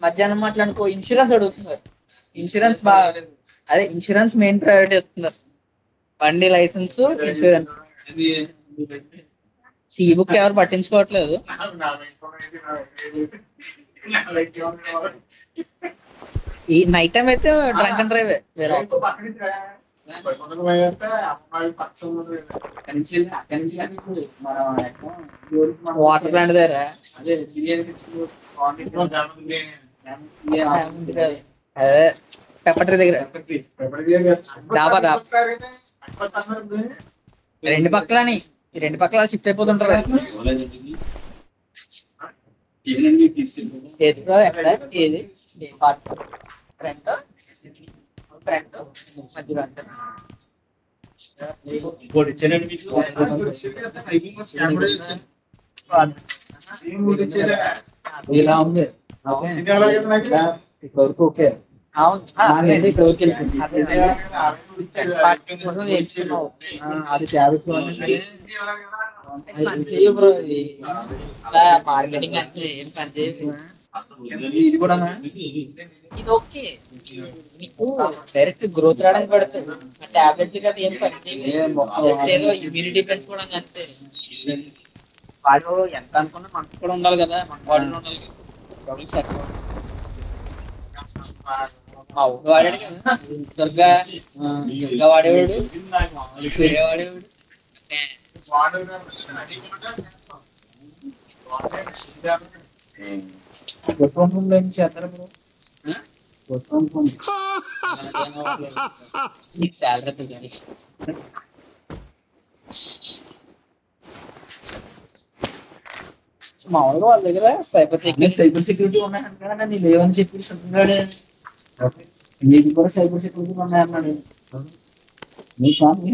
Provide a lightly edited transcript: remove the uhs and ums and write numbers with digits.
మధ్యాహ్నం మాట్లాడుకో ఇన్సూరెన్స్ అడుగుతున్నారు. ఇన్సూరెన్స్ బాగా అదే ఇన్సూరెన్స్ మెయిన్ ప్రయారిటీ ఇస్తున్నారు. బండి లైసెన్స్ ఇన్సూరెన్స్. సి బుక్ ఎవరు పట్టించుకోవట్లేదు. ఈ నైట్ టైం అయితే డ్రంక్ అండ్ డ్రైవ్ వేరే వాటర్ ప్లాంట్ దగ్గర అదే పెప్పట్రీ దగ్గర డాబా రెండు పక్కలని రెండు పక్కల షిఫ్ట్ అయిపోతుంటారు. ఏది బ్రో ఎక్కడ ఏది ఫ్రంట్ ఫ్రంట్ మధ్యలో అంతా ఇలా ఉంది ఇప్పటివరకు ఓకే. అది బ్రో మార్కెటింగ్ అంటే ఏం పని ఇది కూడా ఇది ఓకే. నీకు డైరెక్ట్ గ్రోత్ రావడానికి పడుతుంది. టాబ్లెట్స్ గట్రా ఏం పని ఏదో ఇమ్యూనిటీ పెంచుకోవడానికి అంతే. వాడు ఎంత అనుకున్నా మనకు కూడా ఉండాలి కదా, మన బాడీలో ఉండాలి కదా. మా ఊరు వాడాడు కదా దుర్గా దుర్గా వాడేవాడు వేరే వాడేవాడు. చేస్తారు శాలరీ మామూలుగా వాళ్ళ దగ్గర సైబర్ సెక్యూరిటీ ఉన్నాయన్నా నీ లేవని చెప్పి చెప్తున్నాడు. నీకు కూడా సైబర్ సెక్యూరిటీ ఉన్నాయన్నాడు. మీ స్వామి